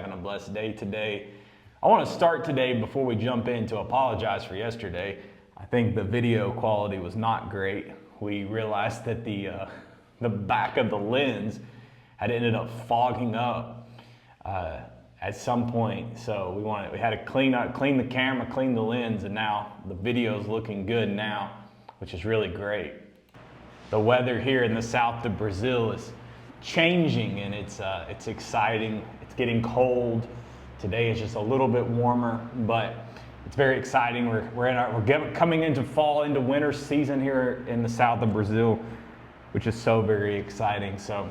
having a blessed day today. I want to start today before we jump in to apologize for yesterday. I think the video quality was not great. We realized that the back of the lens had ended up fogging up at some point. So we had to clean the camera, clean the lens, and now the video is looking good now, which is really great. The weather here in the south of Brazil is changing, and it's exciting. It's getting cold. Today is just a little bit warmer, but it's very exciting. We're coming into fall, into winter season here in the south of Brazil, which is so very exciting. So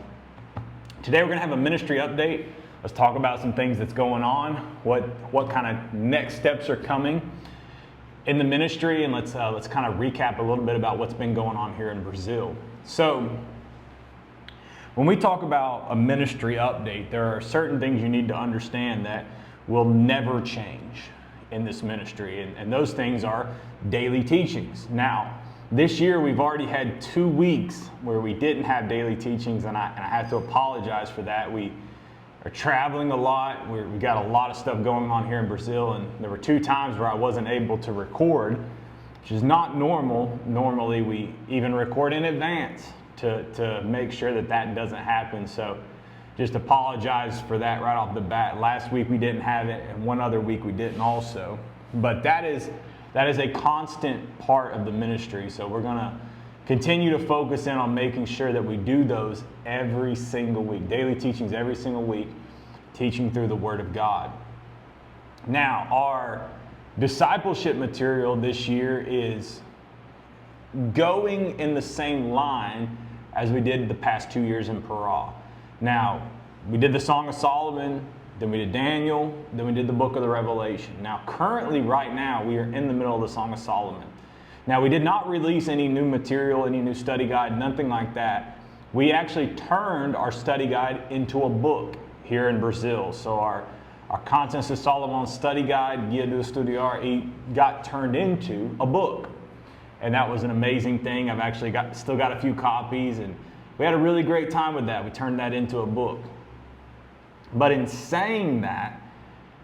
today we're going to have a ministry update. Let's talk about some things that's going on, what kind of next steps are coming in the ministry, and let's kind of recap a little bit about what's been going on here in Brazil. So when we talk about a ministry update, there are certain things you need to understand that will never change in this ministry, and those things are daily teachings. Now, this year we've already had 2 weeks where we didn't have daily teachings, and I have to apologize for that. We are traveling a lot. We got a lot of stuff going on here in Brazil, and there were 2 times where I wasn't able to record, which is not normal. Normally we even record in advance to make sure that doesn't happen. So just apologize for that right off the bat. Last week we didn't have it, and one other week we didn't also. But that is a constant part of the ministry. So we're going to continue to focus in on making sure that we do those every single week. Daily teachings every single week, teaching through the Word of God. Now, our discipleship material this year is going in the same line as we did the past 2 years in Pará. Now, we did the Song of Solomon, then we did Daniel, then we did the book of the Revelation. Now, currently, right now, we are in the middle of the Song of Solomon. Now, we did not release any new material, any new study guide, nothing like that. We actually turned our study guide into a book here in Brazil. So our Contents of Solomon study guide, Guia do Estudar, got turned into a book. And that was an amazing thing. I've actually still got a few copies, and we had a really great time with that. We turned that into a book. But in saying that,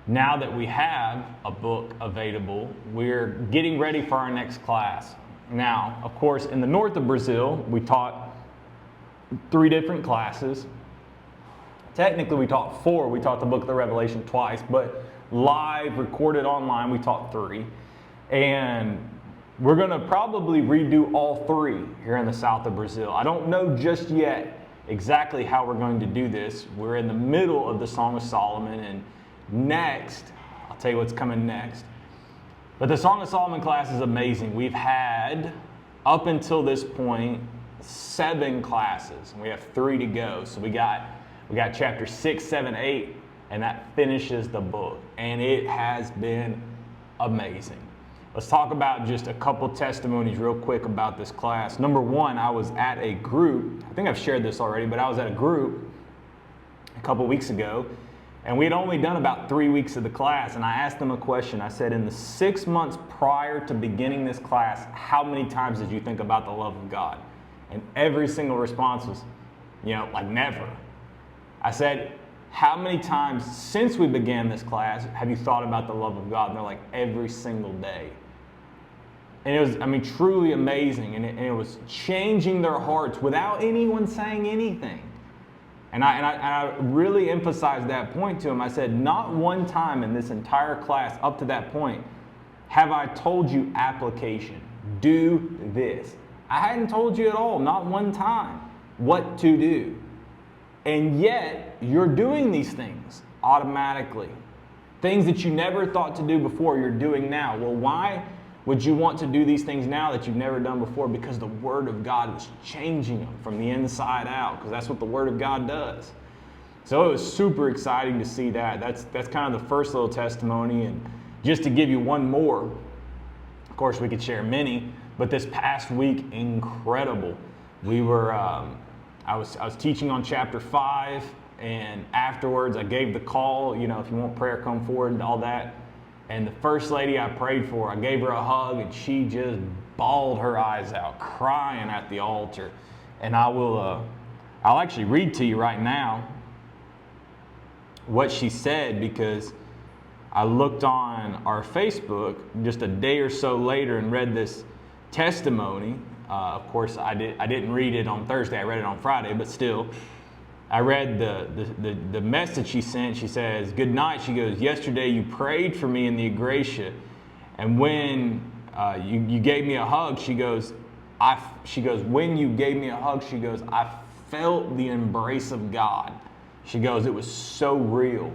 now that we have a book available, we're getting ready for our next class. Now, of course, in the north of Brazil, we taught 3 different classes. Technically, we taught 4. We taught the book of the Revelation twice, but live, recorded online, we taught 3. And we're going to probably redo all 3 here in the south of Brazil. I don't know just yet exactly how we're going to do this. We're in the middle of the Song of Solomon, and next, I'll tell you what's coming next. But the Song of Solomon class is amazing. We've had, up until this point, 7 classes, and we have 3 to go. So we got chapter 6, 7, 8, and that finishes the book. And it has been amazing. Let's talk about just a couple testimonies real quick about this class. Number 1, I was at a group. I think I've shared this already, but I was at a group a couple weeks ago, and we had only done about 3 weeks of the class, and I asked them a question. I said, in the 6 months prior to beginning this class, how many times did you think about the love of God? And every single response was, like never. I said, how many times since we began this class have you thought about the love of God? And they're like, every single day. And it was, truly amazing. And it was changing their hearts without anyone saying anything. And I really emphasized that point to them. I said, not one time in this entire class up to that point have I told you application. Do this. I hadn't told you at all, not one time, what to do. And yet, you're doing these things automatically. Things that you never thought to do before, you're doing now. Well, why would you want to do these things now that you've never done before? Because the Word of God was changing them from the inside out, because that's what the Word of God does. So it was super exciting to see that. That's kind of the first little testimony. And just to give you one more, of course we could share many, but this past week, incredible. We were, I was teaching on chapter 5, and afterwards I gave the call, if you want prayer, come forward and all that. And the first lady I prayed for, I gave her a hug, and she just bawled her eyes out, crying at the altar. And I'll actually read to you right now what she said, because I looked on our Facebook just a day or so later and read this testimony. Of course, I didn't read it on Thursday. I read it on Friday, but still, I read the message she sent. She says, "Good night." She goes, "Yesterday you prayed for me in the Agracia, and when you gave me a hug," she goes, "When you gave me a hug," she goes, "I felt the embrace of God." She goes, "It was so real."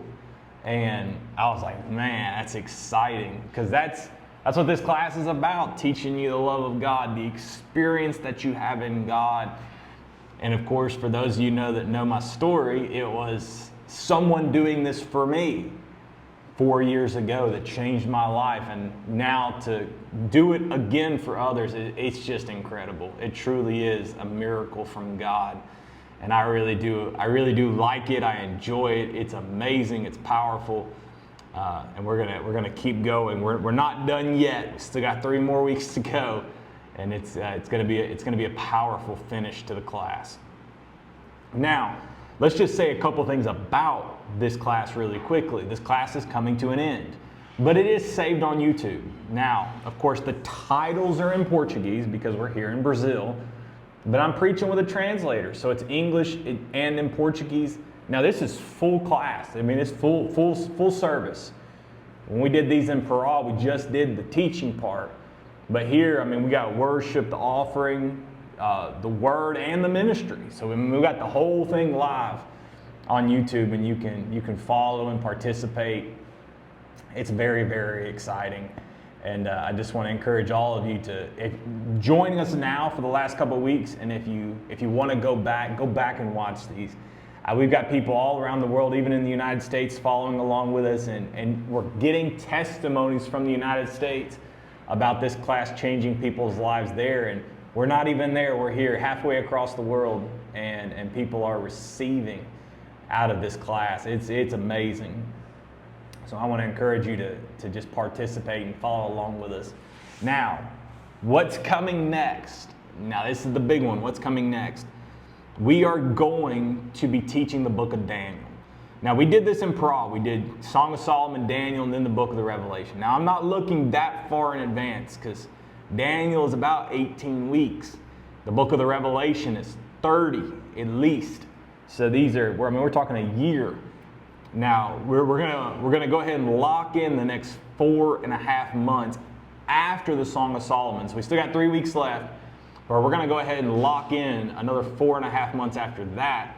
And I was like, man, that's exciting, because that's what this class is about, teaching you the love of God, the experience that you have in God. And of course, for those of you that know my story, it was someone doing this for me 4 years ago that changed my life. And now to do it again for others, it's just incredible. It truly is a miracle from God. And I really do like it. I enjoy it. It's amazing. It's powerful. And we're gonna keep going. We're not done yet. We still got 3 more weeks to go, and it's gonna be a powerful finish to the class. Now, let's just say a couple things about this class really quickly. This class is coming to an end, but it is saved on YouTube. Now, of course, the titles are in Portuguese because we're here in Brazil. But I'm preaching with a translator, so it's English and in Portuguese. Now this is full class. I mean, it's full service. When we did these in Pará, we just did the teaching part. But here, I mean, we got worship, the offering, the word, and the ministry. So we got the whole thing live on YouTube, and you can follow and participate. It's very, very exciting. And I just want to encourage all of you to join us now for the last couple of weeks. And if you want to go back and watch these. We've got people all around the world, even in the United States, following along with us. And we're getting testimonies from the United States about this class changing people's lives there. And we're not even there. We're here halfway across the world. And people are receiving out of this class. It's amazing. So I want to encourage you to just participate and follow along with us. Now, what's coming next? Now, this is the big one. What's coming next? We are going to be teaching the book of Daniel. Now, we did this in Pará. We did Song of Solomon, Daniel, and then the book of the Revelation. Now, I'm not looking that far in advance because Daniel is about 18 weeks. The book of the Revelation is 30 at least. So we're talking a year. Now, we're gonna go ahead and lock in the next 4.5 months after the Song of Solomon. So we still got 3 weeks left, but we're gonna go ahead and lock in another 4.5 months after that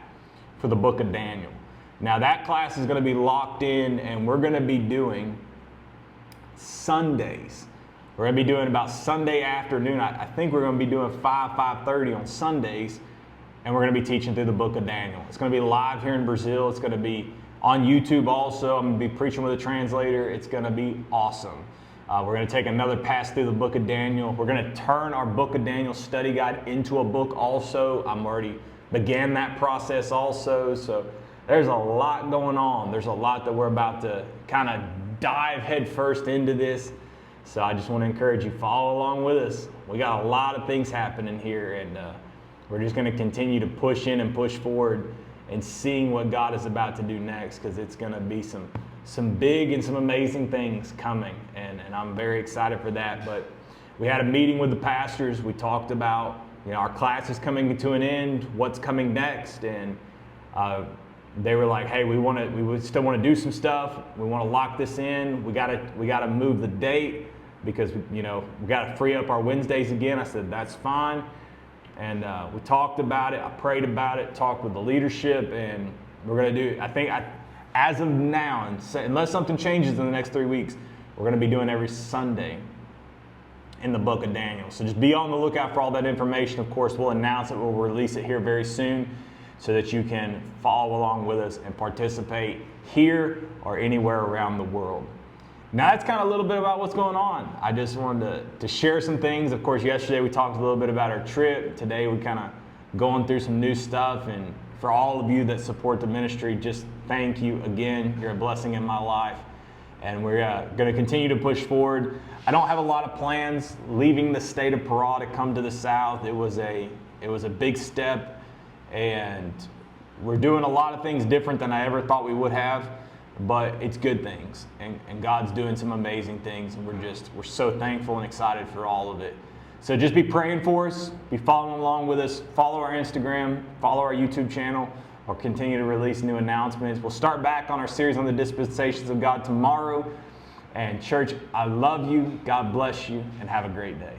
for the book of Daniel. Now that class is gonna be locked in, and we're gonna be doing Sundays. We're gonna be doing about Sunday afternoon. I think we're gonna be doing 5:30 on Sundays, and we're gonna be teaching through the book of Daniel. It's gonna be live here in Brazil. It's gonna be on YouTube also. I'm going to be preaching with a translator. It's going to be awesome. We're going to take another pass through the book of Daniel. We're going to turn our book of Daniel study guide into a book also. I'm already began that process also. So there's a lot going on. There's a lot that we're about to kind of dive head first into this. So I just want to encourage you, follow along with us. We got a lot of things happening here, and we're just going to continue to push in and push forward and seeing what God is about to do next, because it's going to be some big and some amazing things coming, and I'm very excited for that. But we had a meeting with the pastors. We talked about our class is coming to an end, what's coming next, and they were like, hey, we still want to do some stuff. We want to lock this in. We got to move the date because we got to free up our Wednesdays again. I said that's fine. And we talked about it. I prayed about it, talked with the leadership, and we're going to do, I think, as of now, unless something changes in the next 3 weeks, we're going to be doing every Sunday in the book of Daniel. So just be on the lookout for all that information. Of course, we'll announce it. We'll release it here very soon so that you can follow along with us and participate here or anywhere around the world. Now that's kind of a little bit about what's going on. I just wanted to share some things. Of course, yesterday we talked a little bit about our trip. Today we kind of going through some new stuff. And for all of you that support the ministry, just thank you again. You're a blessing in my life. And we're going to continue to push forward. I don't have a lot of plans leaving the state of Pará to come to the South. It was a big step, and we're doing a lot of things different than I ever thought we would have, but it's good things, and God's doing some amazing things, and we're so thankful and excited for all of it. So just be praying for us, be following along with us, follow our Instagram, follow our YouTube channel. We'll continue to release new announcements. We'll start back on our series on the dispensations of God tomorrow. And church, I love you, God bless you, and have a great day.